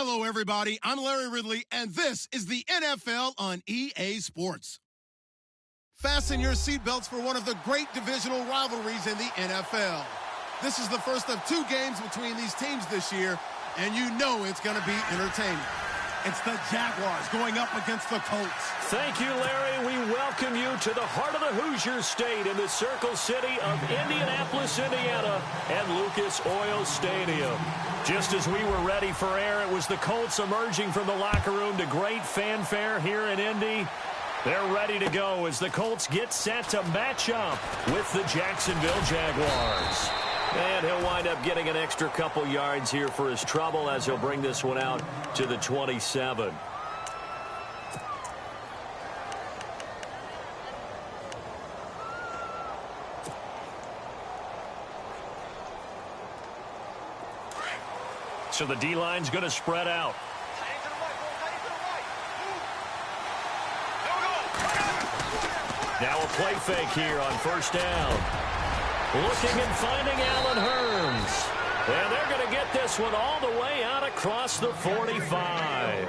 Hello, everybody. I'm Larry Ridley, and this is the NFL on EA Sports. Fasten your seatbelts for one of the great divisional rivalries in the NFL. This is the first of 2 games between these teams this year, and you know it's going to be entertaining. It's the Jaguars going up against the Colts. Thank you, Larry. We welcome you to the heart of the Hoosier State in the Circle City of Indianapolis, Indiana, and Lucas Oil Stadium. Just as we were ready for air, it was the Colts emerging from the locker room to great fanfare here in Indy. They're ready to go as the Colts get set to match up with the Jacksonville Jaguars. And he'll wind up getting an extra couple yards here for his trouble as he'll bring this one out to the 27. So the D-line's going to spread out. Now a play fake here on first down. Looking and finding Allen Hurns. And they're going to get this one all the way out across the 45.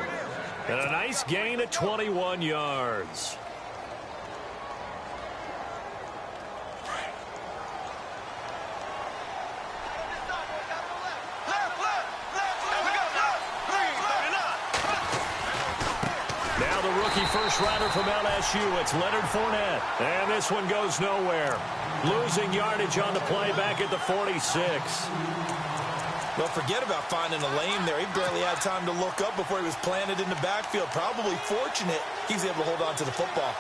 And a nice gain of 21 yards. Now the rookie first rounder from LSU. It's Leonard Fournette. And this one goes nowhere. Losing yardage on the play back at the 46. Well, forget about finding a lane there. He barely had time to look up before he was planted in the backfield. Probably fortunate he's able to hold on to the football.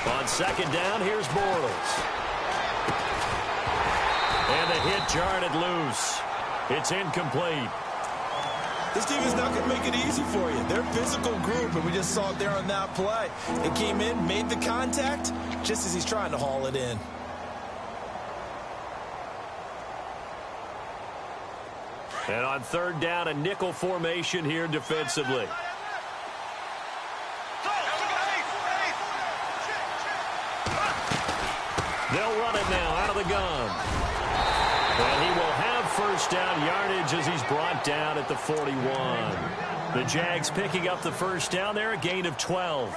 On second down, here's Bortles. And the hit jarred it loose. It's incomplete. This team is not going to make it easy for you. They're a physical group, and we just saw it there on that play. It came in, made the contact, just as he's trying to haul it in. And on third down, a nickel formation here defensively. They'll run it now out of the gun. And he will have first down yardage as he's brought down at the 41. The Jags picking up the first down there, a gain of 12.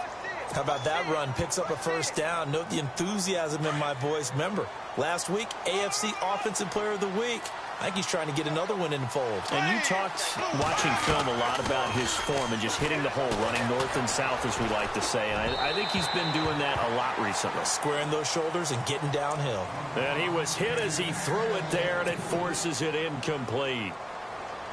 How about that run? Picks up a first down. Note the enthusiasm in my voice. Remember, last week, AFC Offensive Player of the Week. I think he's trying to get another one in the fold. And you talked, watching film, a lot about his form and just hitting the hole, running north and south, as we like to say. And I think he's been doing that a lot recently. Squaring those shoulders and getting downhill. And he was hit as he threw it there, and it forces it incomplete.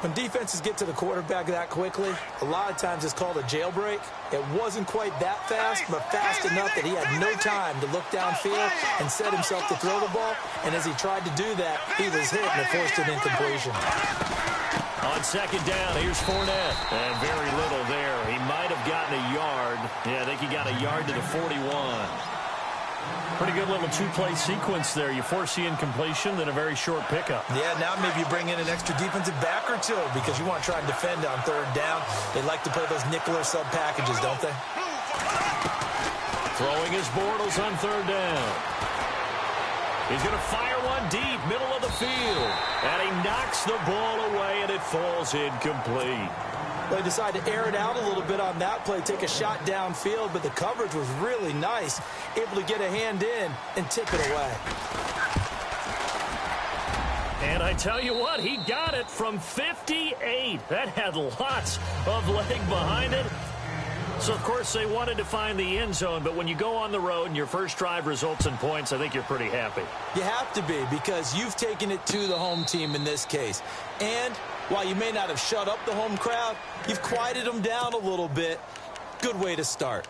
When defenses get to the quarterback that quickly, a lot of times it's called a jailbreak. It wasn't quite that fast, but fast enough that he had no time to look downfield and set himself to throw the ball. And as he tried to do that, he was hit and it forced an incompletion. On second down, here's Fournette. And very little there. He might have gotten a yard. Yeah, I think he got a yard to the 41. Pretty good little two-play sequence there. You force the incompletion, then a very short pickup. Yeah, now maybe you bring in an extra defensive back or two because you want to try and defend on third down. They like to play those nickel or sub packages, don't they? Throwing his Bortles on third down. He's going to fire one deep, middle of the field. And he knocks the ball away, and it falls incomplete. Well, he decided to air it out a little bit on that play, take a shot downfield, but the coverage was really nice. Able to get a hand in and tip it away. And I tell you what, he got it from 58. That had lots of leg behind it. So, of course, they wanted to find the end zone, but when you go on the road and your first drive results in points, I think you're pretty happy. You have to be because you've taken it to the home team in this case. And while you may not have shut up the home crowd, you've quieted them down a little bit. Good way to start.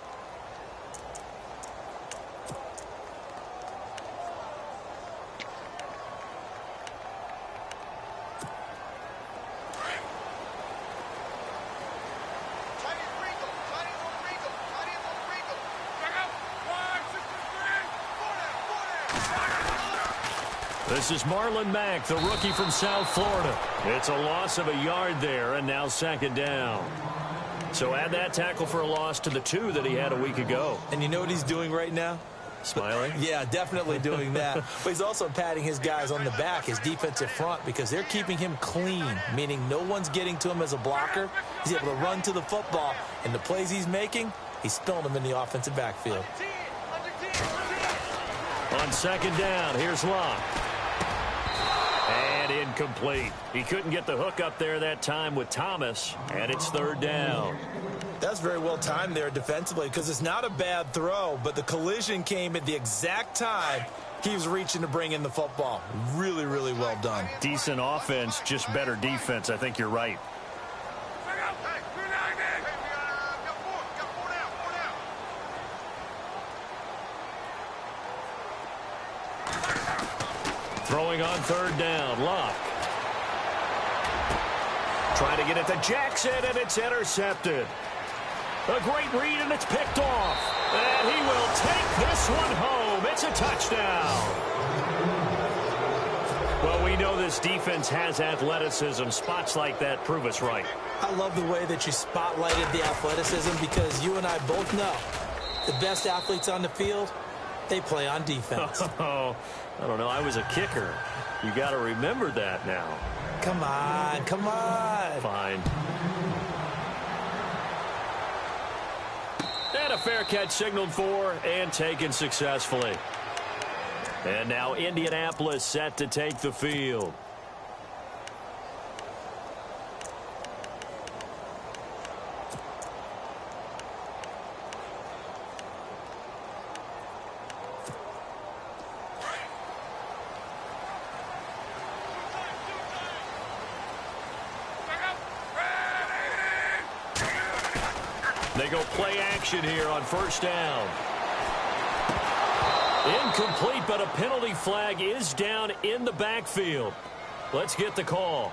This is Marlon Mack, the rookie from South Florida. It's a loss of a yard there, and now second down. So add that tackle for a loss to the 2 that he had a week ago. And you know what he's doing right now? Smiling? Yeah, definitely doing that. But he's also patting his guys on the back, his defensive front, because they're keeping him clean, meaning no one's getting to him as a blocker. He's able to run to the football, and the plays he's making, he's spilling them in the offensive backfield. On second down, here's Locke. And incomplete. He couldn't get the hook up there that time with Thomas, and it's third down. That's very well timed there defensively because it's not a bad throw, but the collision came at the exact time he was reaching to bring in the football. Really, really well done. Decent offense, just better defense. I think you're right. Throwing on third down, Locke. Trying to get it to Jackson, and it's intercepted. A great read, and it's picked off. And he will take this one home. It's a touchdown. Well, we know this defense has athleticism. Spots like that prove us right. I love the way that you spotlighted the athleticism because you and I both know the best athletes on the field, they play on defense. Oh, I don't know. I was a kicker. You got to remember that now. Come on, come on. Fine. And a fair catch signaled for and taken successfully. And now Indianapolis set to take the field. They go play action here on first down. Incomplete, but a penalty flag is down in the backfield. Let's get the call.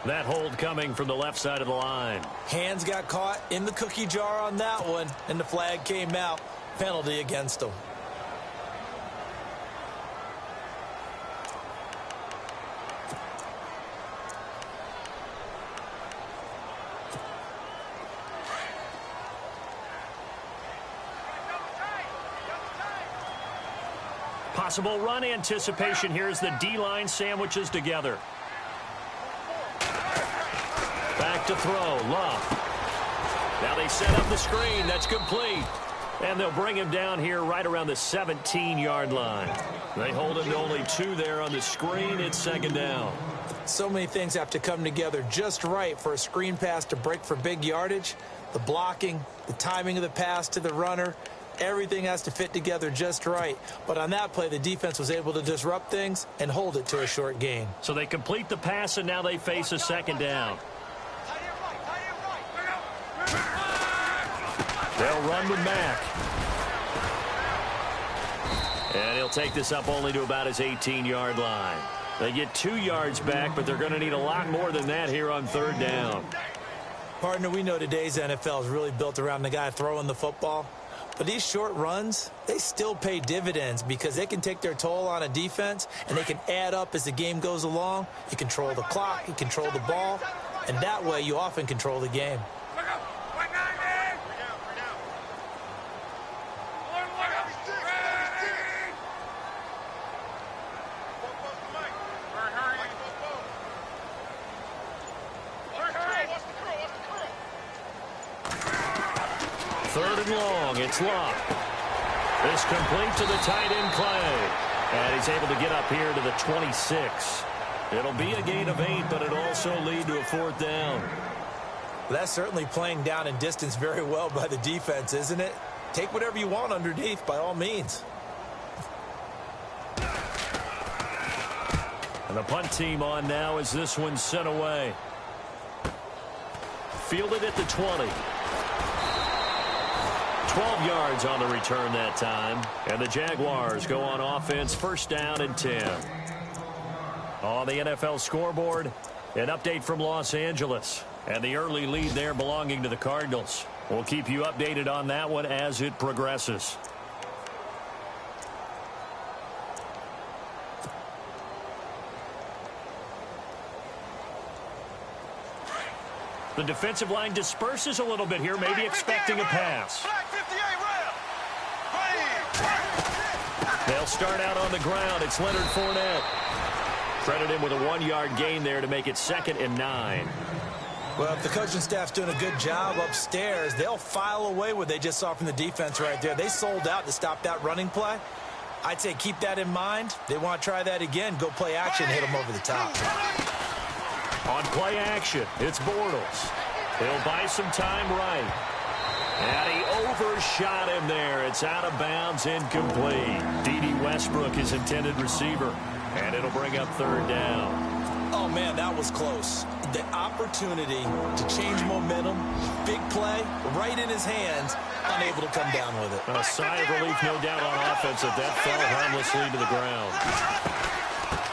That hold coming from the left side of the line. Hands got caught in the cookie jar on that one, and the flag came out. Penalty against them. Possible run anticipation here as the D-line sandwiches together. Back to throw, Love. Now they set up the screen. That's complete. And they'll bring him down here right around the 17-yard line. They hold him to only 2 there on the screen. It's second down. So many things have to come together just right for a screen pass to break for big yardage. The blocking, the timing of the pass to the runner, everything has to fit together just right. But on that play, the defense was able to disrupt things and hold it to a short gain. So they complete the pass, and now they face a second down. They'll run with Mack. And he'll take this up only to about his 18-yard line. They get 2 yards back, but they're going to need a lot more than that here on third down. Partner, we know today's NFL is really built around the guy throwing the football. But these short runs, they still pay dividends because they can take their toll on a defense and they can add up as the game goes along. You control the clock, you control the ball, and that way you often control the game. Third and long, it's Locke. This complete to the tight end Clay. And he's able to get up here to the 26. It'll be a gain of 8, but it'll also lead to a 4th down. That's certainly playing down in distance very well by the defense, isn't it? Take whatever you want underneath, by all means. And the punt team on now as this one's sent away. Fielded at the 20. 12 yards on the return that time. And the Jaguars go on offense, first down and 10. On the NFL scoreboard, an update from Los Angeles. And the early lead there belonging to the Cardinals. We'll keep you updated on that one as it progresses. The defensive line disperses a little bit here, maybe expecting a pass. They'll start out on the ground. It's Leonard Fournette. Credit him with a 1-yard gain there to make it 2nd and 9. Well, if the coaching staff's doing a good job upstairs, they'll file away what they just saw from the defense right there. They sold out to stop that running play. I'd say keep that in mind. They want to try that again. Go play action, hit them over the top. On play action, it's Bortles. He'll buy some time right. And he overshot him there. It's out of bounds, incomplete. D.D. Westbrook, his intended receiver. And it'll bring up 3rd down. Oh, man, that was close. The opportunity to change momentum, big play, right in his hands, unable to come down with it. A sigh of relief, no doubt, on offense that fell harmlessly to the ground.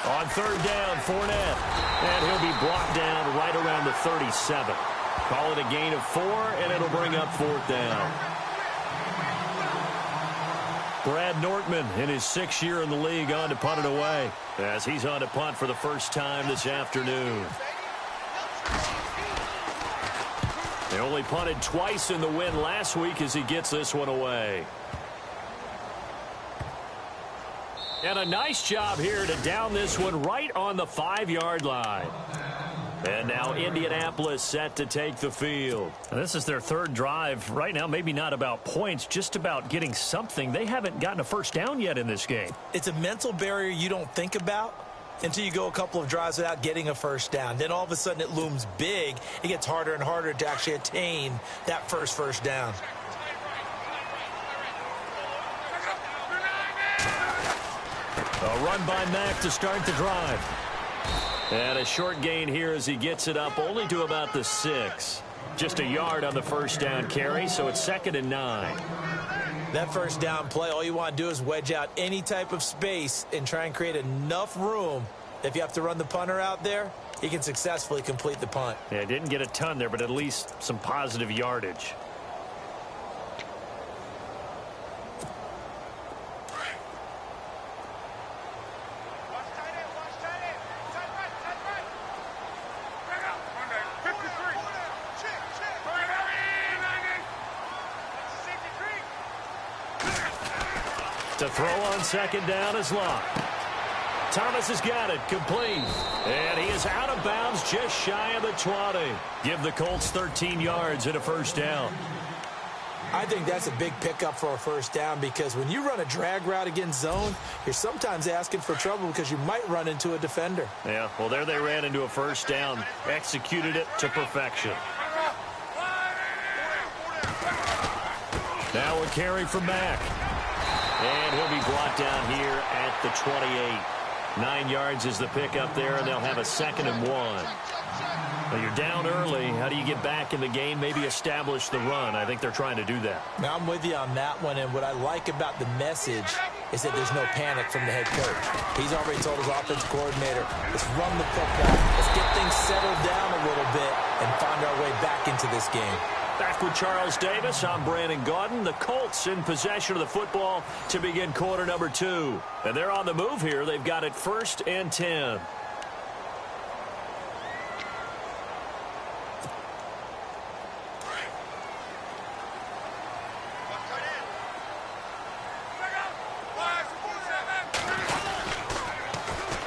On 3rd down, Fournette. And he'll be brought down right around the 37. Call it a gain of 4, and it'll bring up 4th down. Brad Nortman, in his 6th year in the league, on to punt it away, as he's on to punt for the first time this afternoon. They only punted twice in the win last week as he gets this one away. And a nice job here to down this one right on the 5-yard line. And now Indianapolis set to take the field. And this is their 3rd drive. Right now, maybe not about points, just about getting something. They haven't gotten a first down yet in this game. It's a mental barrier you don't think about until you go a couple of drives without getting a first down. Then all of a sudden it looms big. It gets harder and harder to actually attain that first down. A run by Mack to start the drive. And a short gain here as he gets it up only to about the 6. Just a yard on the first down carry, so it's 2nd and 9. That first down play, all you want to do is wedge out any type of space and try and create enough room. If you have to run the punter out there, he can successfully complete the punt. Yeah, didn't get a ton there, but at least some positive yardage. To throw on 2nd down is Locke. Thomas has got it, complete. And he is out of bounds just shy of the 20. Give the Colts 13 yards and a first down. I think that's a big pickup for a first down because when you run a drag route against zone, you're sometimes asking for trouble because you might run into a defender. Yeah, well, there they ran into a first down, executed it to perfection. Now a carry from Mack. And he'll be brought down here at the 28. 9 yards is the pickup there, and they'll have a 2nd and 1. Well, you're down early. How do you get back in the game? Maybe establish the run. I think they're trying to do that. Now, I'm with you on that one, and what I like about the message is that there's no panic from the head coach. He's already told his offensive coordinator, let's run the football. Let's get things settled down a little bit and find our way back into this game. Back with Charles Davis, I'm Brandon Gaudin. The Colts in possession of the football to begin quarter number 2. And they're on the move here. They've got it 1st and 10.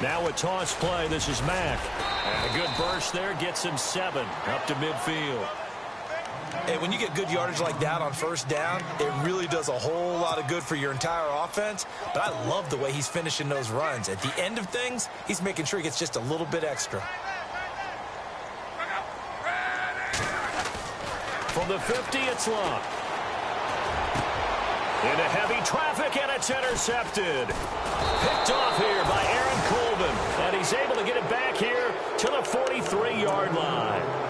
Now a toss play. This is Mack. And a good burst there gets him 7 up to midfield. And when you get good yardage like that on first down, it really does a whole lot of good for your entire offense. But I love the way he's finishing those runs. At the end of things, he's making sure he gets just a little bit extra. From the 50, it's Locke. Into heavy traffic, and it's intercepted. Picked off here by Aaron Colvin. And he's able to get it back here to the 43-yard line.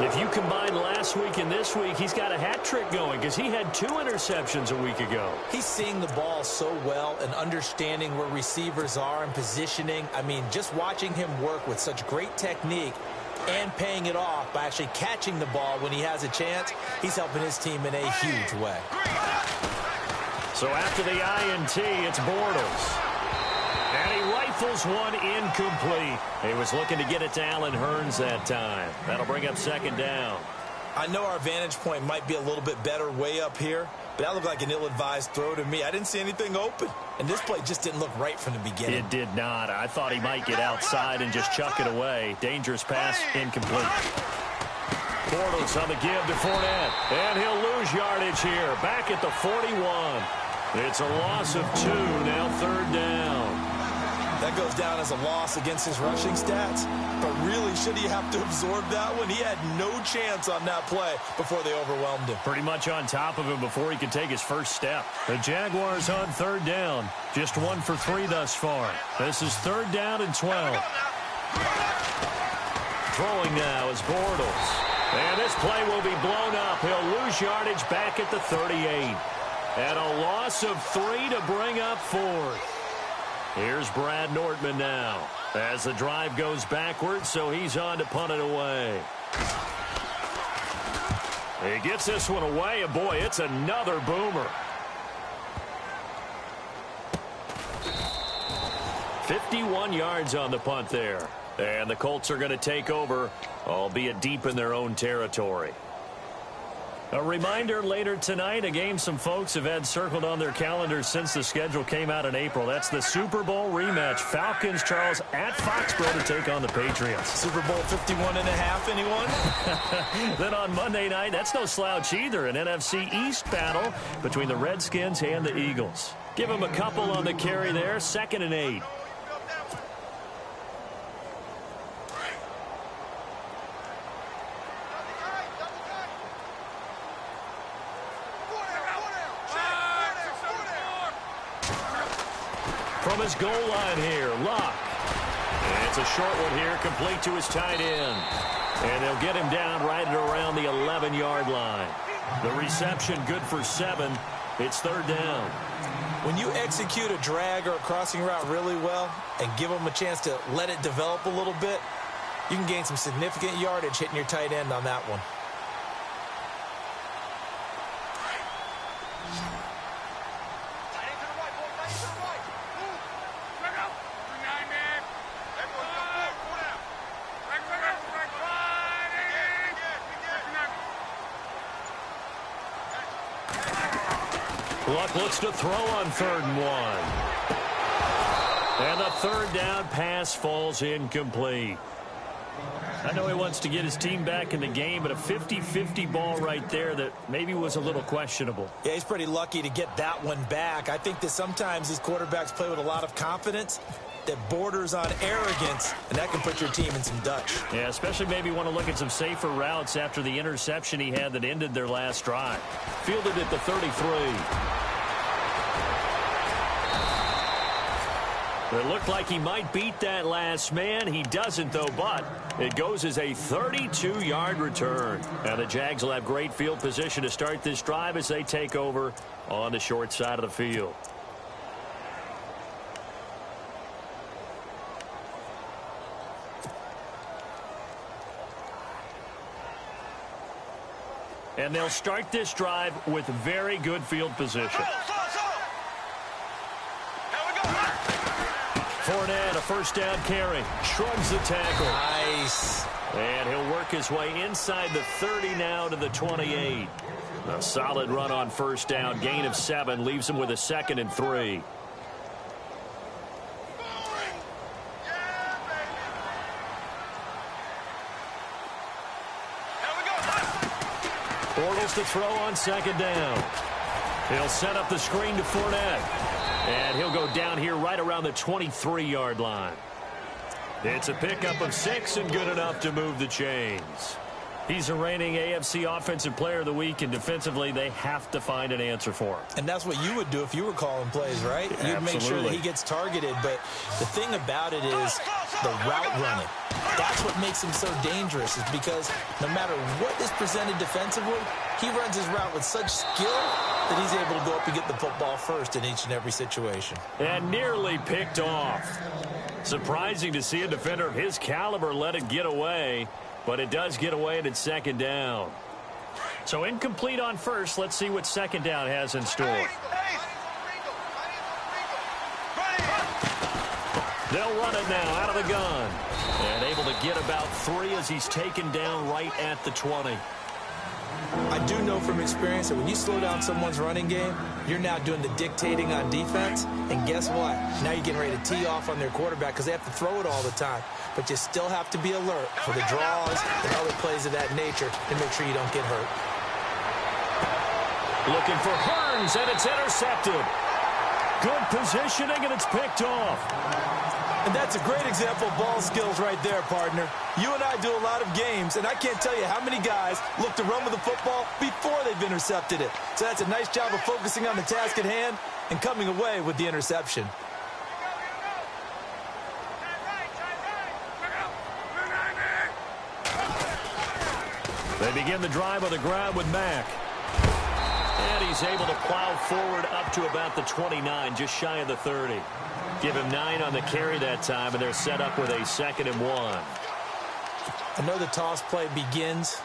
If you combine last week and this week, he's got a hat trick going because he had 2 interceptions a week ago. He's seeing the ball so well and understanding where receivers are and positioning. I mean, just watching him work with such great technique and paying it off by actually catching the ball when he has a chance, he's helping his team in a huge way. So after the INT, it's Bortles. And he rifles rifles one incomplete. He was looking to get it to Allen Hurns that time. That'll bring up second down. I know our vantage point might be a little bit better way up here, but that looked like an ill-advised throw to me. I didn't see anything open, and this play just didn't look right from the beginning. It did not. I thought he might get outside and just chuck it away. Dangerous pass, incomplete. Bortles on the give to Fournette, and he'll lose yardage here. Back at the 41. It's a loss of 2, now third down. That goes down as a loss against his rushing stats, but really, should he have to absorb that one? He had no chance on that play before they overwhelmed him. Pretty much on top of him before he could take his first step. The Jaguars on third down. Just 1 for 3 thus far. This is third down and 12. Throwing now is Bortles. And this play will be blown up. He'll lose yardage back at the 38. And a loss of 3 to bring up 4th. Here's Brad Nortman now as the drive goes backwards, so he's on to punt it away. He gets this one away, and boy, it's another boomer. 51 yards on the punt there. And the Colts are going to take over, albeit deep in their own territory. A reminder later tonight, a game some folks have had circled on their calendars since the schedule came out in April. That's the Super Bowl rematch. Falcons, Charles, at Foxborough to take on the Patriots. Super Bowl 51.5, anyone? Then on Monday night, that's no slouch either. An NFC East battle between the Redskins and the Eagles. Give them a couple on the carry there. 2nd and 8. From his goal line here, Luck. And it's a short one here, complete to his tight end. And they'll get him down right at around the 11-yard line. The reception good for 7. It's third down. When you execute a drag or a crossing route really well and give them a chance to let it develop a little bit, you can gain some significant yardage hitting your tight end on that one. Luck looks to throw on 3rd and 1. And the third down pass falls incomplete. I know he wants to get his team back in the game, but a 50-50 ball right there that maybe was a little questionable. Yeah, he's pretty lucky to get that one back. I think that sometimes these quarterbacks play with a lot of confidence that borders on arrogance, and that can put your team in some Dutch. Yeah, especially maybe want to look at some safer routes after the interception he had that ended their last drive. Fielded at the 33. It looked like he might beat that last man. He doesn't, though, but it goes as a 32-yard return. Now the Jags will have great field position to start this drive as they take over on the short side of the field. And they'll start this drive with very good field position. Fournette, a first down carry. Shrugs the tackle. Nice. And he'll work his way inside the 30 now to the 28. A solid run on first down. Gain of 7 leaves him with a 2nd and 3. Bortles to throw on 2nd down. He'll set up the screen to Fournette. And he'll go down here right around the 23-yard line. It's a pickup of 6 and good enough to move the chains. He's a reigning AFC Offensive Player of the Week, and defensively they have to find an answer for him. And that's what you would do if you were calling plays, right? You'd make sure that he gets targeted. But the thing about it is the route running. That's what makes him so dangerous, is because no matter what is presented defensively, he runs his route with such skill that he's able to go up and get the football first in each and every situation. And nearly picked off. Surprising to see a defender of his caliber let it get away, but it does get away and it's 2nd down. So incomplete on first. Let's see what 2nd down has in store. They'll run it now out of the gun. And able to get about 3 as he's taken down right at the 20. I do know from experience that when you slow down someone's running game, you're now doing the dictating on defense. And guess what? Now you're getting ready to tee off on their quarterback because they have to throw it all the time. But you still have to be alert for the draws and other plays of that nature to make sure you don't get hurt. Looking for Hearns, and it's intercepted. Good positioning, and it's picked off. And that's a great example of ball skills right there, partner. You and I do a lot of games, and I can't tell you how many guys look to run with the football before they've intercepted it. So that's a nice job of focusing on the task at hand and coming away with the interception. They begin the drive on the ground with Mack. And he's able to plow forward up to about the 29, just shy of the 30. Give him 9 on the carry that time, and they're set up with a 2nd and 1. I know the toss play begins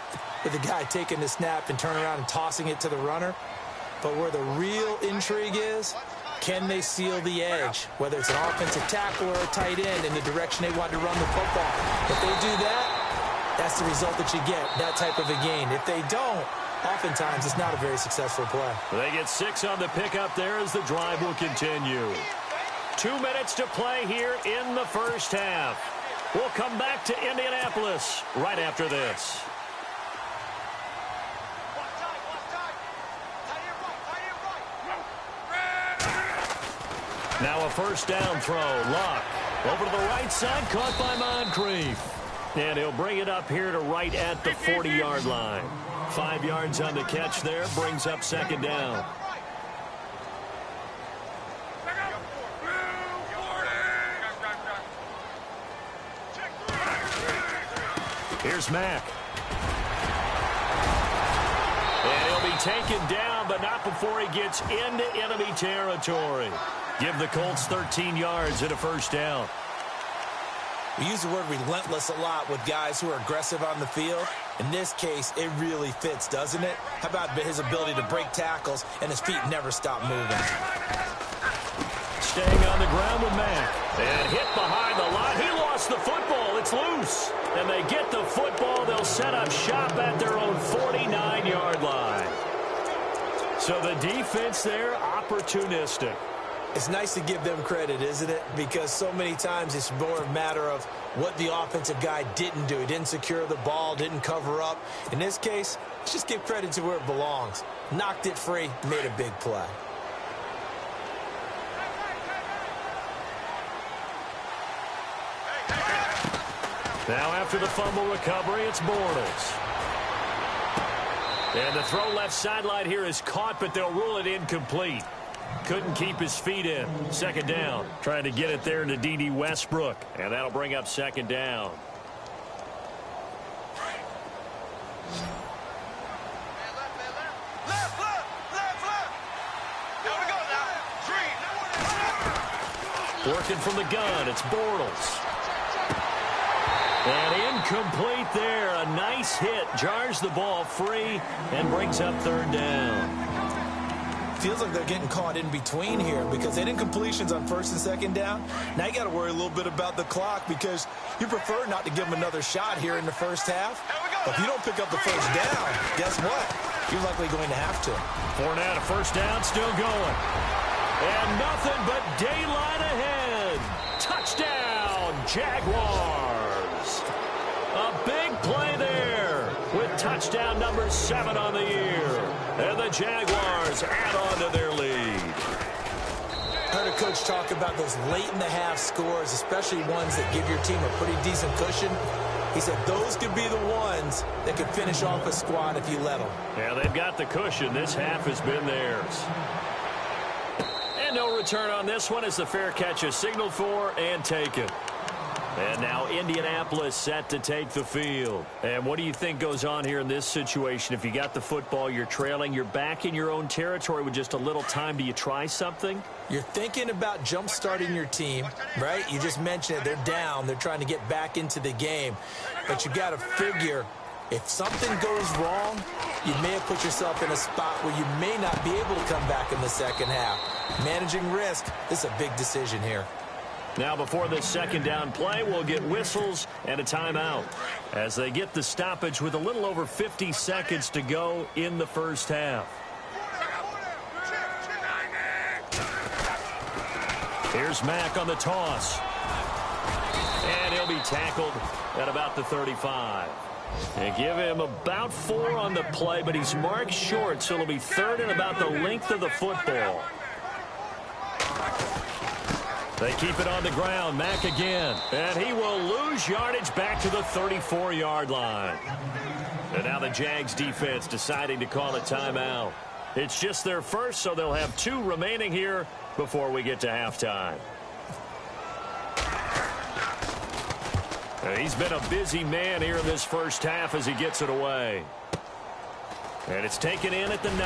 with the guy taking the snap and turning around and tossing it to the runner. But where the real intrigue is, can they seal the edge? Whether it's an offensive tackle or a tight end in the direction they want to run the football. If they do that, that's the result that you get, that type of a gain. If they don't, oftentimes it's not a very successful play. They get 6 on the pickup there as the drive will continue. 2 minutes to play here in the first half. We'll come back to Indianapolis right after this. Now a first down throw. Luck over to the right side, caught by Moncrief. And he'll bring it up here to right at the 40-yard line. 5 yards on the catch there, brings up 2nd down. Here's Mack. And he'll be taken down, but not before he gets into enemy territory. Give the Colts 13 yards and a first down. We use the word relentless a lot with guys who are aggressive on the field. In this case, it really fits, doesn't it? How about his ability to break tackles and his feet never stop moving? Staying on the ground with Mack. And hit behind the line. He lost the football. It's loose. And they get the football. They'll set up shop at their own 49-yard line. So the defense there, opportunistic. It's nice to give them credit, isn't it? Because so many times it's more a matter of what the offensive guy didn't do. He didn't secure the ball, didn't cover up. In this case, let's just give credit to where it belongs. Knocked it free, made a big play. Now after the fumble recovery, it's Bortles. And the throw left sideline here is caught, but they'll rule it incomplete. Couldn't keep his feet in. 2nd down. Trying to get it there to D.D. Westbrook. And that'll bring up 2nd down. Working from the gun, it's Bortles. And incomplete there. A nice hit. Jars the ball free and brings up 3rd down. Feels like they're getting caught in between here because they didn't completions on 1st and 2nd down. Now you got to worry a little bit about the clock because you prefer not to give them another shot here in the first half. But if you don't pick up the first down, guess what? You're likely going to have to. Fournette, a first down, still going. And nothing but daylight ahead. Touchdown, Jaguars. A big play there with touchdown number 7 on the year. And the Jaguars add on to their lead. I heard a coach talk about those late-in-the-half scores, especially ones that give your team a pretty decent cushion. He said those could be the ones that could finish off a squad if you let them. Yeah, they've got the cushion. This half has been theirs. And no return on this one as the fair catch is signaled for and taken. And now Indianapolis set to take the field. And what do you think goes on here in this situation? If you got the football, you're trailing, you're back in your own territory with just a little time. Do you try something? You're thinking about jump-starting your team, right? You just mentioned it. They're down. They're trying to get back into the game. But you got to figure if something goes wrong, you may have put yourself in a spot where you may not be able to come back in the second half. Managing risk, this is a big decision here. Now before this second down play, we'll get whistles and a timeout as they get the stoppage with a little over 50 seconds to go in the first half. Here's Mack on the toss. And he'll be tackled at about the 35. They give him about 4 on the play, but he's marked short, so it'll be third and about the length of the football. They keep it on the ground. Mack again. And he will lose yardage back to the 34-yard line. And now the Jags defense deciding to call a timeout. It's just their first, so they'll have 2 remaining here before we get to halftime. And he's been a busy man here in this first half as he gets it away. And it's taken in at the 9.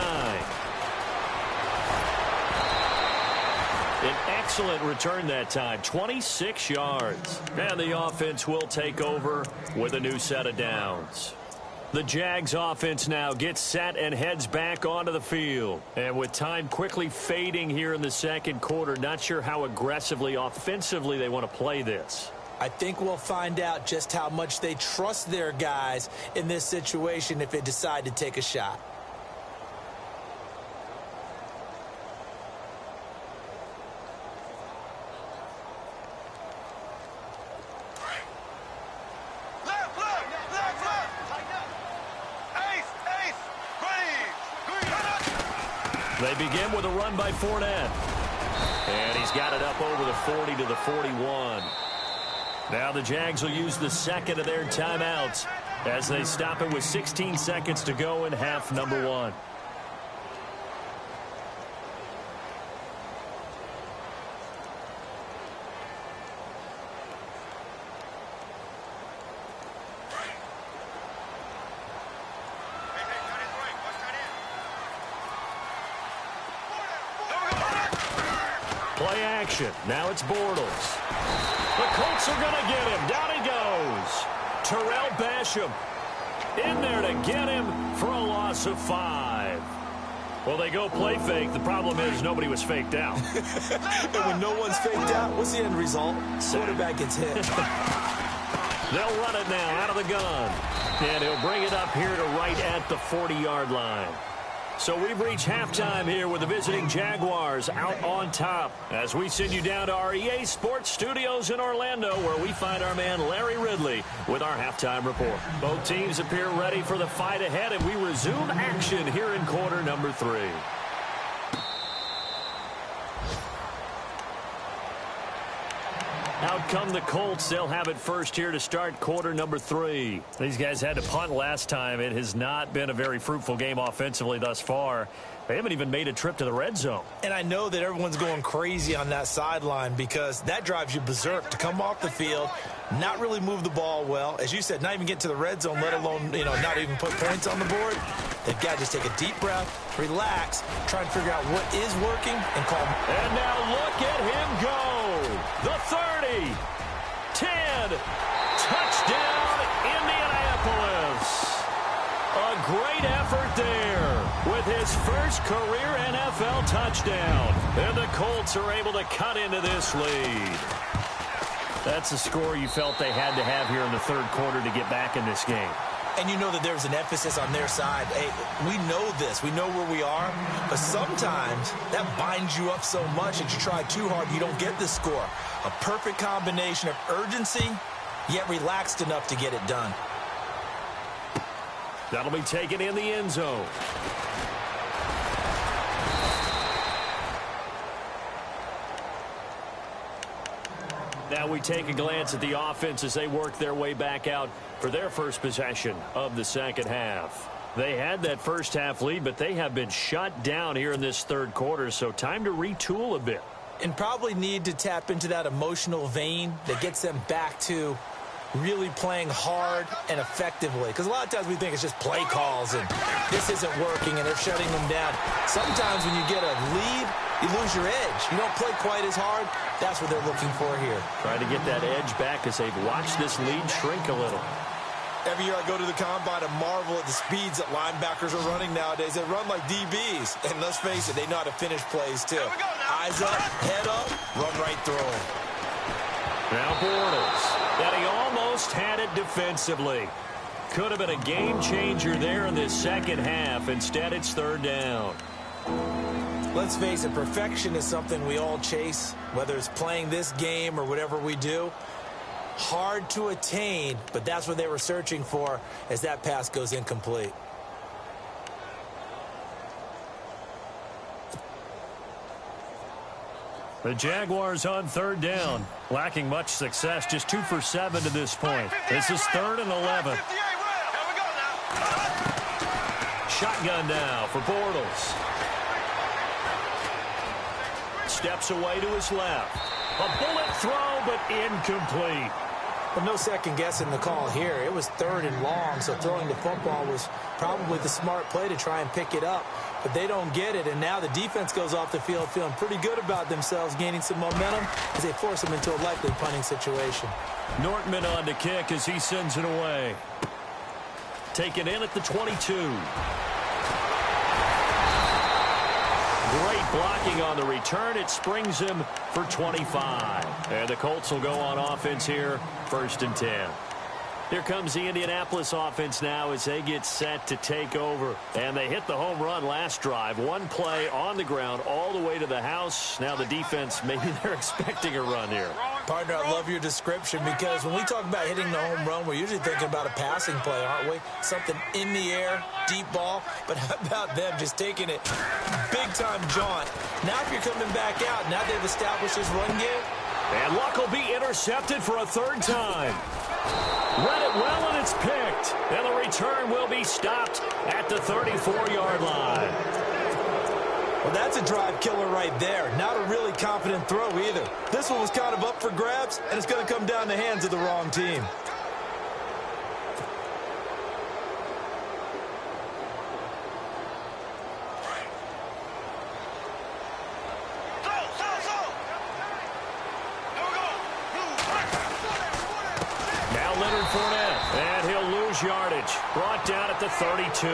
An excellent return that time, 26 yards. And the offense will take over with a new set of downs. The Jags offense now gets set and heads back onto the field. And with time quickly fading here in the second quarter, not sure how aggressively, offensively they want to play this. I think we'll find out just how much they trust their guys in this situation if they decide to take a shot. They begin with a run by Fournette. And he's got it up over the 40 to the 41. Now the Jags will use the second of their timeouts as they stop it with 16 seconds to go in half number 1. Play action. Now it's Bortles. The Colts are going to get him. Down he goes. Terrell Basham in there to get him for a loss of 5. Well, they go play fake. The problem is nobody was faked out. And when no one's faked out, what's the end result? Quarterback gets hit. They'll run it now out of the gun. And he'll bring it up here to right at the 40-yard line. So we've reached halftime here with the visiting Jaguars out on top as we send you down to our EA Sports Studios in Orlando where we find our man Larry Ridley with our halftime report. Both teams appear ready for the fight ahead, and we resume action here in quarter number 3. Out come the Colts. They'll have it first here to start quarter number 3. These guys had to punt last time. It has not been a very fruitful game offensively thus far. They haven't even made a trip to the red zone. And I know that everyone's going crazy on that sideline because that drives you berserk to come off the field, not really move the ball well. As you said, not even get to the red zone, let alone, not even put points on the board. They've got to just take a deep breath, relax, try and figure out what is working, and call. And now look at him go. The 30, 10, touchdown, Indianapolis. A great effort there with his first career NFL touchdown. And the Colts are able to cut into this lead. That's a score you felt they had to have here in the third quarter to get back in this game. And you know that there's an emphasis on their side. Hey, we know this. We know where we are. But sometimes that binds you up so much that you try too hard, you don't get the score. A perfect combination of urgency, yet relaxed enough to get it done. That'll be taken in the end zone. Now we take a glance at the offense as they work their way back out for their first possession of the second half. They had that first half lead, but they have been shut down here in this third quarter, so time to retool a bit. And probably need to tap into that emotional vein that gets them back to really playing hard and effectively. Because a lot of times we think it's just play calls and this isn't working and they're shutting them down. Sometimes when you get a lead, you lose your edge. You don't play quite as hard. That's what they're looking for here. Trying to get that edge back as they've watched this lead shrink a little. Every year I go to the combine and marvel at the speeds that linebackers are running nowadays. They run like DBs. And let's face it, they know how to finish plays too. Eyes up, head up, run right through them. Now Bortles. And he almost had it defensively. Could have been a game changer there in this second half. Instead, it's third down. Let's face it, perfection is something we all chase, whether it's playing this game or whatever we do. Hard to attain, but that's what they were searching for as that pass goes incomplete. The Jaguars on third down, lacking much success, just 2 for 7 to this point. This is 3rd and 11. Shotgun now for Bortles. Steps away to his left. A bullet throw, but incomplete. But no second guessing the call here. It was 3rd and long, so throwing the football was probably the smart play to try and pick it up. But they don't get it, and now the defense goes off the field feeling pretty good about themselves, gaining some momentum as they force them into a likely punting situation. Nortman on to kick as he sends it away. Taken in at the 22. Great blocking on the return. It springs him for 25. And the Colts will go on offense here, 1st and 10. Here comes the Indianapolis offense now as they get set to take over. And they hit the home run last drive. One play on the ground all the way to the house. Now the defense, maybe they're expecting a run here. Partner, I love your description because when we talk about hitting the home run, we're usually thinking about a passing play, aren't we? Something in the air, deep ball. But how about them just taking it big-time jaunt? Now if you're coming back out, now they've established this run game. And Luck will be intercepted for a 3rd time. Read it well, and it's picked. And the return will be stopped at the 34-yard line. Well, that's a drive killer right there. Not a really confident throw either. This one was kind of up for grabs, and it's going to come down the hands of the wrong team. Yardage brought down at the 32.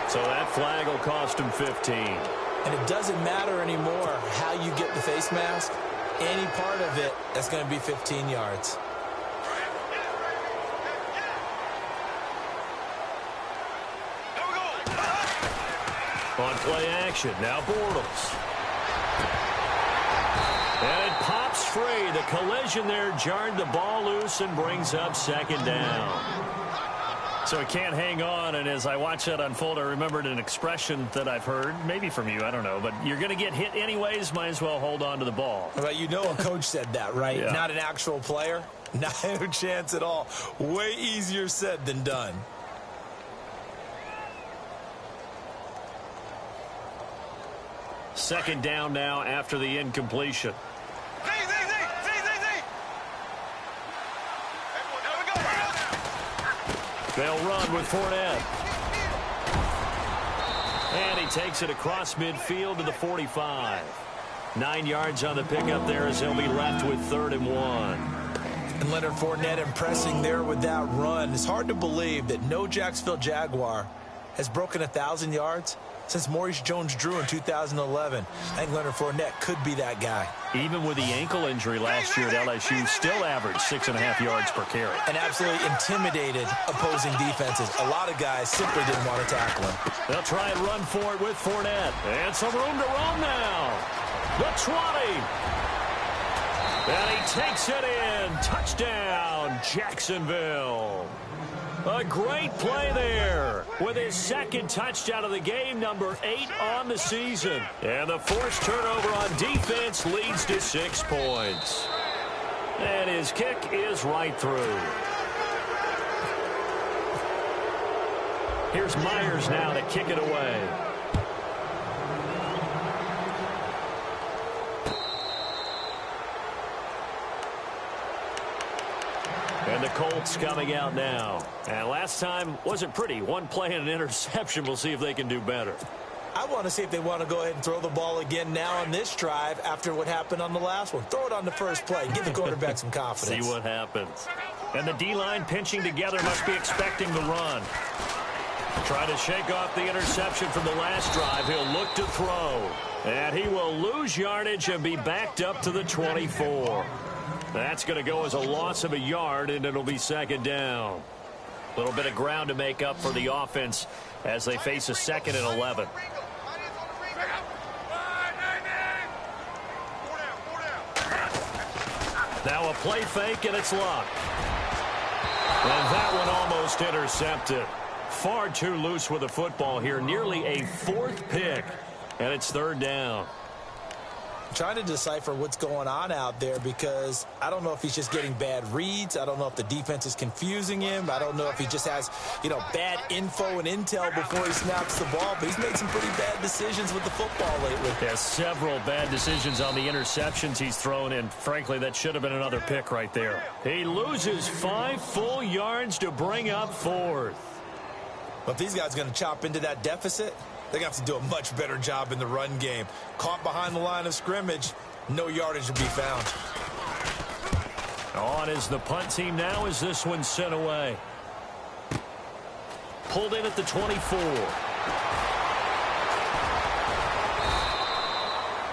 So that flag will cost him 15. And it doesn't matter anymore how you get the face mask. Any part of it, that's going to be 15 yards. On play action, now Bortles. And it pops free. The collision there jarred the ball loose and brings up 2nd down. So he can't hang on, and as I watch that unfold, I remembered an expression that I've heard, maybe from you, I don't know, but you're going to get hit anyways, might as well hold on to the ball. But you know a coach said that, right? Yeah. Not an actual player? No chance at all. Way easier said than done. Second down now after the incompletion. They'll run with Fournette. And he takes it across midfield to the 45. 9 yards on the pickup there as he'll be left with 3rd and 1. And Leonard Fournette impressing there with that run. It's hard to believe that no Jacksonville Jaguar has broken 1,000 yards since Maurice Jones-Drew in 2011. I think Leonard Fournette could be that guy. Even with the ankle injury last year at LSU, still averaged 6.5 yards per carry. And absolutely intimidated opposing defenses. A lot of guys simply didn't want to tackle him. They'll try and run for it with Fournette. And some room to roam now. The 20. And he takes it in. Touchdown, Jacksonville. A great play there with his 2nd touchdown of the game, number 8 on the season. And the forced turnover on defense leads to 6 points. And his kick is right through. Here's Myers now to kick it away. And the Colts coming out now. And last time wasn't pretty. One play and an interception. We'll see if they can do better. I want to see if they want to go ahead and throw the ball again now on this drive after what happened on the last one. Throw it on the first play. Give the quarterback some confidence. See what happens. And the D-line pinching together must be expecting the run. Trying to shake off the interception from the last drive. He'll look to throw. And he will lose yardage and be backed up to the 24. That's going to go as a loss of a yard, and it'll be second down. A little bit of ground to make up for the offense as they face a 2nd and 11. Now a play fake, and it's locked. And that one almost intercepted. Far too loose with the football here. Nearly a 4th pick, and it's 3rd down. I'm trying to decipher what's going on out there because I don't know if he's just getting bad reads. I don't know if the defense is confusing him. I don't know if he just has, bad info and intel before he snaps the ball. But he's made some pretty bad decisions with the football lately. Yeah, several bad decisions on the interceptions he's thrown in. Frankly, that should have been another pick right there. He loses 5 full yards to bring up 4th. But if these guys are going to chop into that deficit, they're going to have to do a much better job in the run game. Caught behind the line of scrimmage, no yardage to be found. On is the punt team now as this one's sent away. Pulled in at the 24.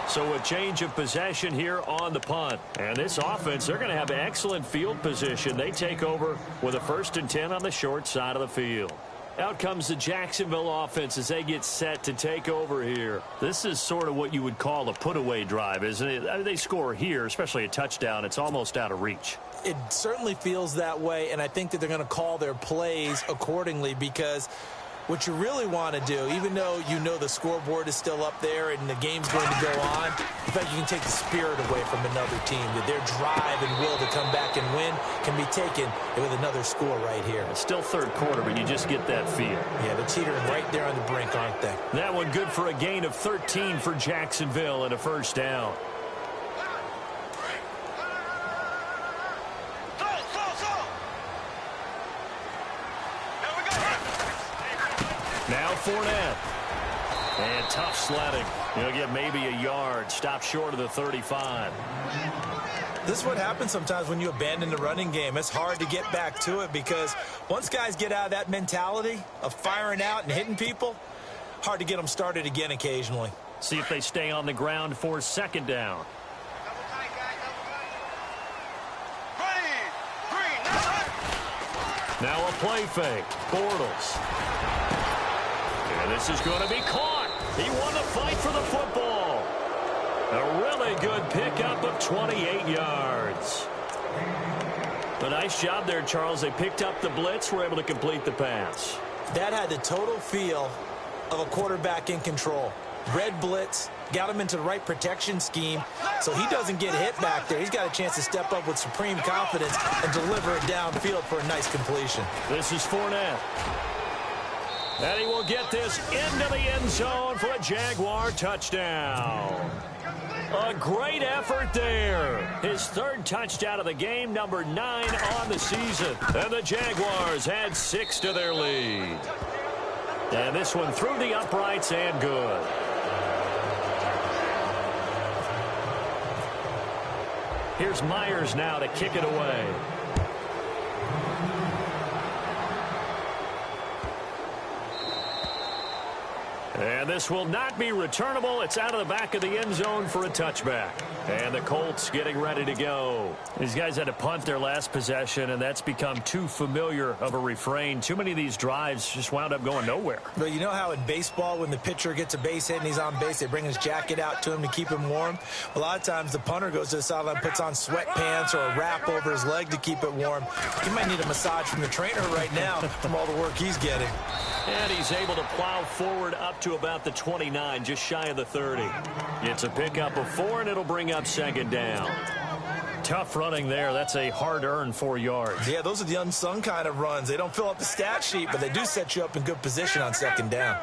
So a change of possession here on the punt. And this offense, they're going to have excellent field position. They take over with a 1st and 10 on the short side of the field. Out comes the Jacksonville offense as they get set to take over here. This is sort of what you would call a put-away drive, isn't it? I mean, they score here, especially a touchdown. It's almost out of reach. It certainly feels that way, and I think that they're going to call their plays accordingly because what you really want to do, even though you know the scoreboard is still up there and the game's going to go on, in fact, you can take the spirit away from another team. That their drive and will to come back and win can be taken with another score right here. It's still 3rd quarter, but you just get that feel. Yeah, they're teetering right there on the brink, aren't they? That one good for a gain of 13 for Jacksonville and a 1st down. Now Fournette. And tough sledding. He'll get maybe a yard. Stop short of the 35. This is what happens sometimes when you abandon the running game. It's hard to get back to it because once guys get out of that mentality of firing out and hitting people, hard to get them started again occasionally. See if they stay on the ground for 2nd down. Now a play fake. Bortles. And this is going to be caught. He won the fight for the football. A really good pickup of 28 yards. A nice job there, Charles. They picked up the blitz, were able to complete the pass. That had the total feel of a quarterback in control. Red blitz, got him into the right protection scheme, so he doesn't get hit back there. He's got a chance to step up with supreme confidence and deliver it downfield for a nice completion. This is Fournette. And he will get this into the end zone for a Jaguar touchdown. A great effort there. His 3rd touchdown of the game, number 9 on the season. And the Jaguars add 6 to their lead. And this one through the uprights and good. Here's Myers now to kick it away. And this will not be returnable. It's out of the back of the end zone for a touchback. And the Colts getting ready to go. These guys had to punt their last possession, and that's become too familiar of a refrain. Too many of these drives just wound up going nowhere. But you know how in baseball, when the pitcher gets a base hit and he's on base, they bring his jacket out to him to keep him warm? A lot of times the punter goes to the sideline, puts on sweatpants or a wrap over his leg to keep it warm. He might need a massage from the trainer right now from all the work he's getting. And he's able to plow forward up to about the 29, just shy of the 30. It's a pickup of 4, and it'll bring up 2nd down. Tough running there. That's a hard-earned 4 yards. Yeah, those are the unsung kind of runs. They don't fill up the stat sheet, but they do set you up in good position on 2nd down.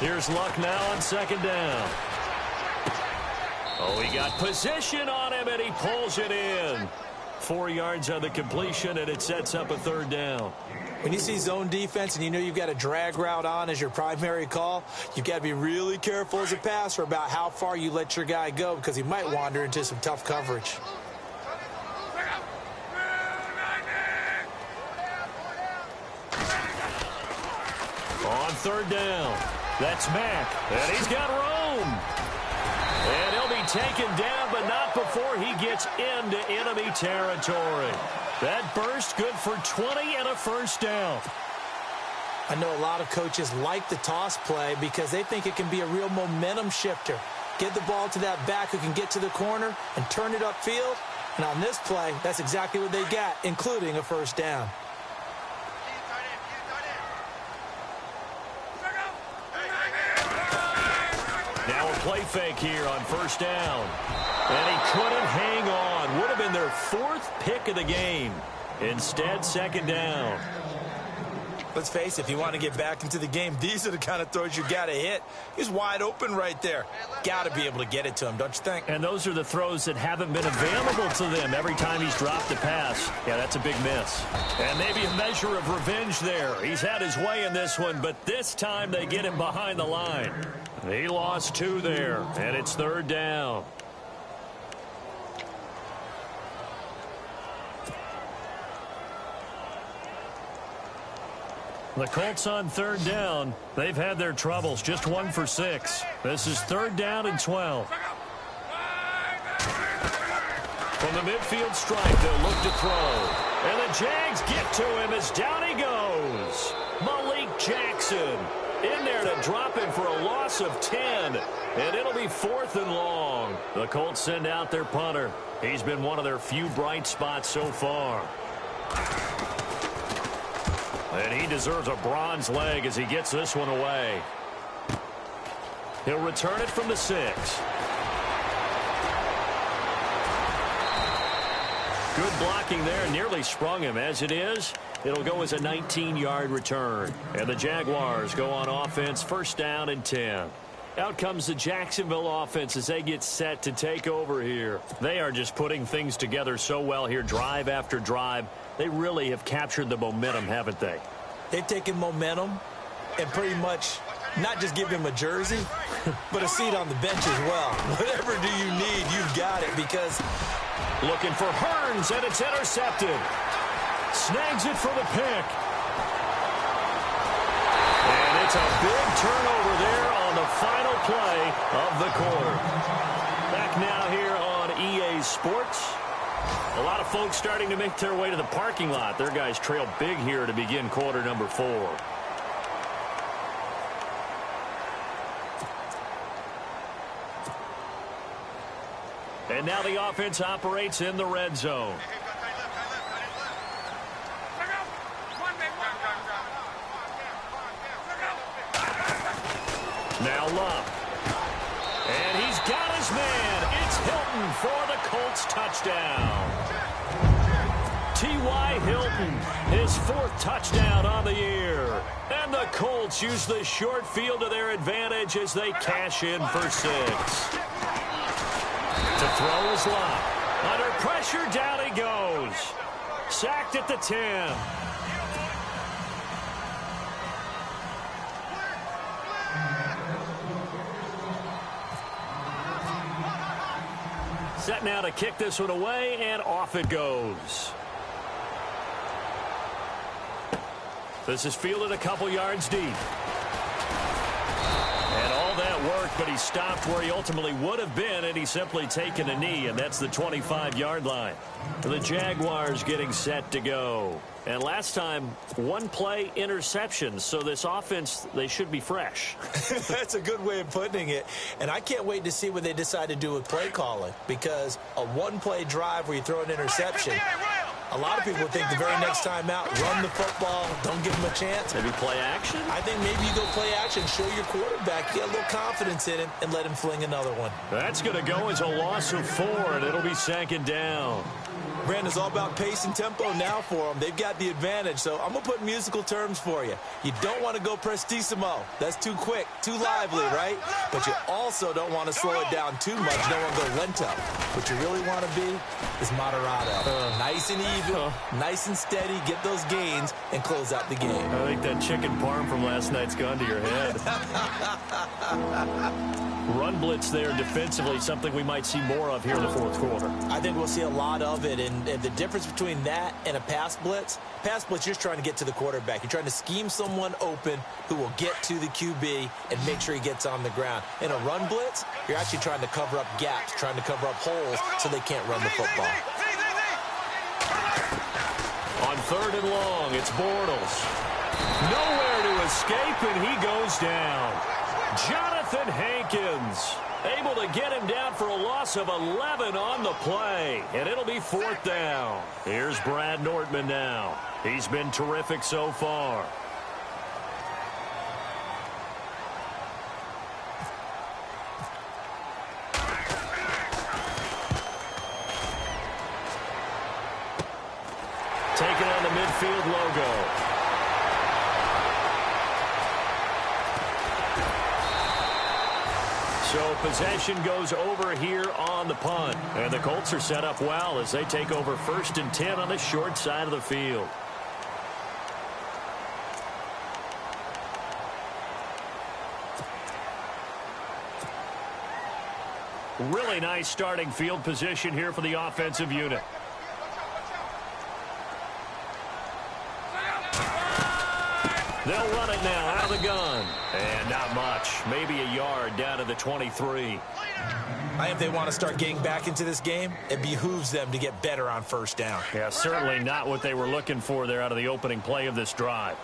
Here's Luck now on 2nd down. Oh, he got position on him, and he pulls it in. 4 yards on the completion, and it sets up a 3rd down. When you see zone defense and you know you've got a drag route on as your primary call, you've got to be really careful as a passer about how far you let your guy go because he might wander into some tough coverage. On 3rd down, That's Mack, and he's got room. And he'll be taken down, but not before he gets into enemy territory. That burst good for 20 and a first down. I know a lot of coaches like the toss play because they think it can be a real momentum shifter. Get the ball to that back who can get to the corner and turn it upfield. And on this play, that's exactly what they got, including a first down. Now a play fake here on first down. And he couldn't hang on. Would have been their fourth pick of the game. Instead, second down. Let's face it, if you want to get back into the game, these are the kind of throws you got to hit. He's wide open right there. Got to be able to get it to him, don't you think? And those are the throws that haven't been available to them every time he's dropped a pass. Yeah, that's a big miss. And maybe a measure of revenge there. He's had his way in this one, but this time they get him behind the line. He lost 2 there, and it's third down. The Colts on third down. They've had their troubles. Just 1 for 6. This is third down and 12. From the midfield stripe, they'll look to throw. And the Jags get to him as down he goes. Malik Jackson in there to drop him for a loss of 10. And it'll be 4th and long. The Colts send out their punter. He's been one of their few bright spots so far. And he deserves a bronze leg as he gets this one away. He'll return it from the 6. Good blocking there, nearly sprung him. As it is, it'll go as a 19-yard return. And the Jaguars go on offense, first down and 10. Out comes the Jacksonville offense as they get set to take over here. They are just putting things together so well here, drive after drive. They really have captured the momentum, haven't they? They've taken momentum and pretty much not just give him a jersey, but a seat on the bench as well. Whatever do you need, you've got it, because looking for Hearns, and it's intercepted. Snags it for the pick. And it's a big turnover there on the final play of the quarter. Back now here on EA Sports. A lot of folks starting to make their way to the parking lot. Their guys trail big here to begin quarter number 4. And now the offense operates in the red zone. Now Love. And he's got his man. It's Hilton for the Colts touchdown. T.Y. Hilton, his 4th touchdown on the year. And the Colts use the short field to their advantage as they cash in for 6. To throw is Love. Under pressure, down he goes. Sacked at the 10. Set now to kick this one away, and off it goes. This is fielded a couple yards deep. And all that work, but he stopped where he ultimately would have been, and he's simply taken a knee, and that's the 25-yard line. The Jaguars getting set to go. And last time, 1 play interception, so this offense, they should be fresh. That's a good way of putting it. And I can't wait to see what they decide to do with play calling, because a 1-play drive where you throw an interception, a lot of people think the very next time out, run the football, don't give them a chance. Maybe play action? I think maybe you go play action, show your quarterback, get a little confidence in him, and let him fling another one. That's going to go as a loss of 4, and it'll be second down. Brandon's all about pace and tempo now for them. They've got the advantage, so I'm going to put musical terms for you. You don't want to go prestissimo. That's too quick, too lively, right? But you also don't want to slow it down too much. You don't want to go lento. What you really want to be is moderato. Nice and even, nice and steady, get those gains, and close out the game. I think that chicken parm from last night's gone to your head. Run blitz there defensively, something we might see more of here in the fourth quarter. I think we'll see a lot of it, and the difference between that and a pass blitz, you're just trying to get to the quarterback. You're trying to scheme someone open who will get to the QB and make sure he gets on the ground. In a run blitz, you're actually trying to cover up gaps, trying to cover up holes so they can't run the football. On 3rd and long, it's Bortles. Nowhere to escape, and he goes down. Jonathan Hankins able to get him down for a loss of 11 on the play, and it'll be 4th down. Here's Brad Nortman now. He's been terrific so far. Taking on the midfield logo. So possession goes over here on the punt. And the Colts are set up well as they take over 1st and 10 on the short side of the field. Really nice starting field position here for the offensive unit. They'll run it now out of the gun. And not much. Maybe a yard down to the 23. I think if they want to start getting back into this game, it behooves them to get better on 1st down. Yeah, certainly not what they were looking for there out of the opening play of this drive.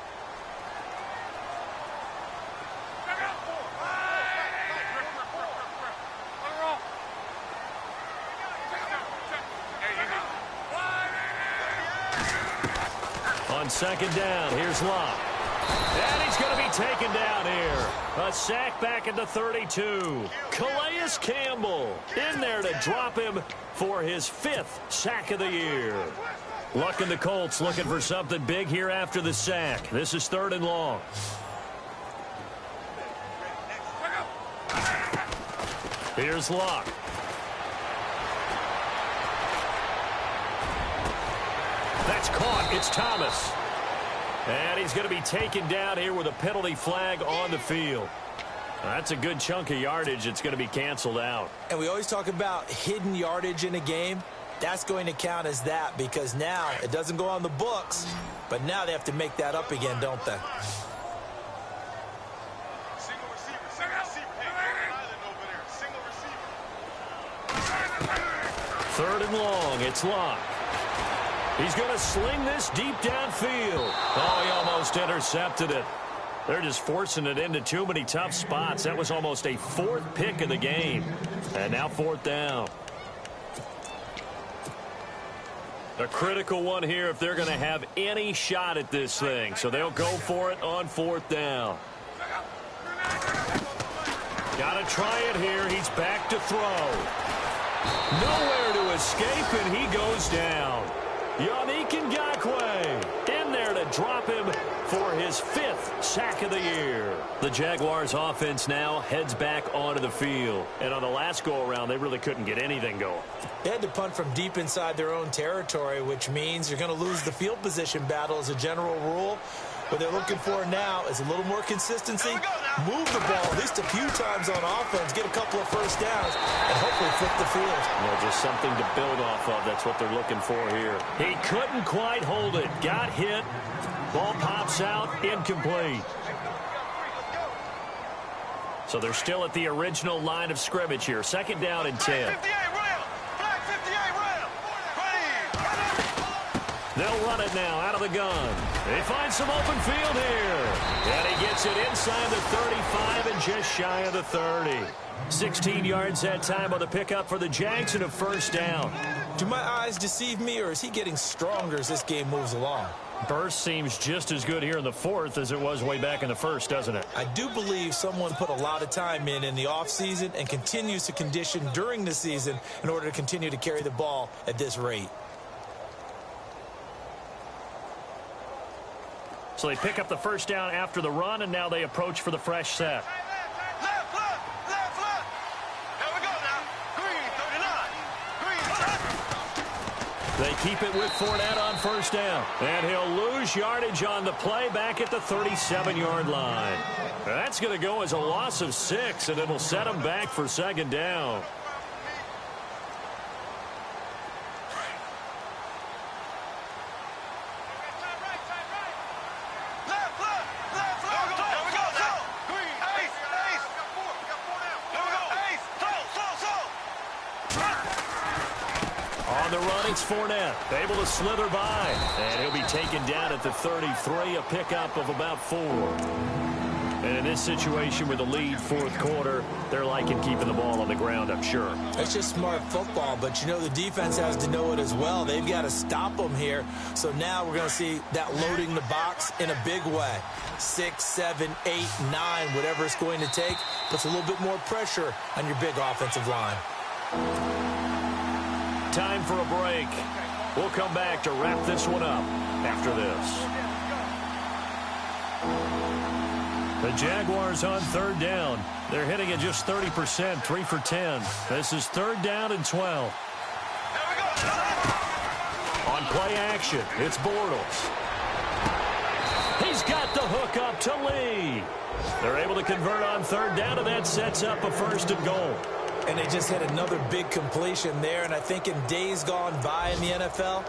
On 2nd down, here's Locke. And he's going to be taken down here. A sack back at the 32. Calais Campbell in there to drop him for his 5th sack of the year. Luck and the Colts looking for something big here after the sack. This is 3rd and long. Here's Locke. That's caught. It's Thomas. And he's going to be taken down here with a penalty flag on the field. That's a good chunk of yardage. It's going to be canceled out. And we always talk about hidden yardage in a game. That's going to count as that because now it doesn't go on the books, but now they have to make that up again, don't they? Third and long. It's Locke. He's going to sling this deep downfield. Oh, he almost intercepted it. They're just forcing it into too many tough spots. That was almost a 4th pick of the game. And now 4th down. A critical one here if they're going to have any shot at this thing. So they'll go for it on 4th down. Got to try it here. He's back to throw. Nowhere to escape, and he goes down. Yannick Ngakoue in there to drop him for his 5th sack of the year. The Jaguars offense now heads back onto the field. And on the last go-around, they really couldn't get anything going. They had to punt from deep inside their own territory, which means you're going to lose the field position battle as a general rule. What they're looking for now is a little more consistency. Move the ball at least a few times on offense, get a couple of 1st downs, and hopefully flip the field. Yeah, just something to build off of. That's what they're looking for here. He couldn't quite hold it. Got hit. Ball pops out. Incomplete. So they're still at the original line of scrimmage here. 2nd down and 10. They'll run it now out of the gun. They find some open field here. And he gets it inside the 35 and just shy of the 30. 16 yards that time on the pickup for the Jags and a 1st down. Do my eyes deceive me, or is he getting stronger as this game moves along? Burst seems just as good here in the 4th as it was way back in the 1st, doesn't it? I do believe someone put a lot of time in the offseason and continues to condition during the season in order to continue to carry the ball at this rate. So they pick up the 1st down after the run, and now they approach for the fresh set. Left, here we go now. Green, 39. Green, They keep it with Fournette on first down. And he'll lose yardage on the play back at the 37-yard line. That's going to go as a loss of 6, and it'll set him back for second down. On the run, it's Fournette, able to slither by. And he'll be taken down at the 33, a pickup of about 4. And in this situation with the lead fourth quarter, they're liking keeping the ball on the ground, I'm sure. It's just smart football, but, you know, the defense has to know it as well. They've got to stop them here. So now we're going to see that loading the box in a big way. 6, 7, 8, 9, whatever it's going to take, puts a little bit more pressure on your big offensive line. Time for a break. We'll come back to wrap this one up after this. The Jaguars on third down. They're hitting at just 30%, 3 for 10. This is third down and 12. On play action, it's Bortles. He's got the hook up to Lee. They're able to convert on third down, and that sets up a first and goal. And they just had another big completion there, and I think in days gone by in the NFL,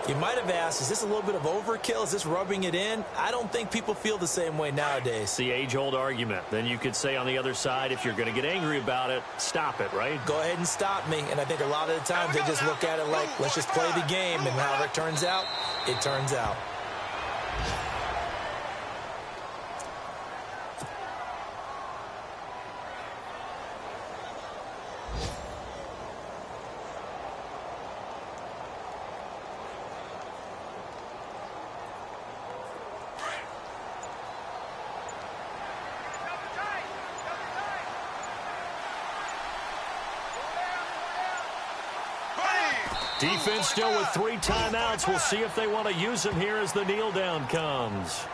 you might have asked, is this a little bit of overkill? Is this rubbing it in? I don't think people feel the same way nowadays. It's the age-old argument. Then you could say on the other side, if you're going to get angry about it, stop it, right? Go ahead and stop me. And I think a lot of the times they just look at it like, let's just play the game, and however it turns out, it turns out. Defense still with 3 timeouts. We'll see if they want to use them here as the kneel down comes.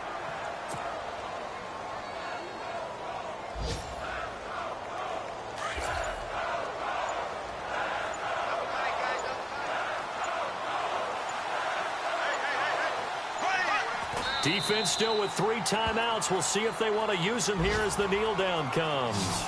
Defense still with 3 timeouts. We'll see if they want to use them here as the kneel down comes.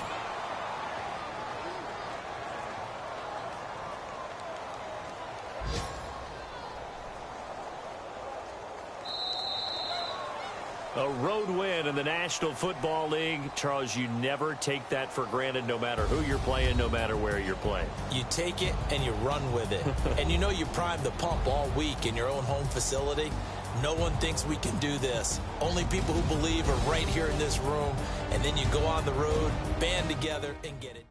A road win in the National Football League. Charles, you never take that for granted no matter who you're playing, no matter where you're playing. You take it and you run with it. And you know you primed the pump all week in your own home facility. No one thinks we can do this. Only people who believe are right here in this room. And then you go on the road, band together, and get it.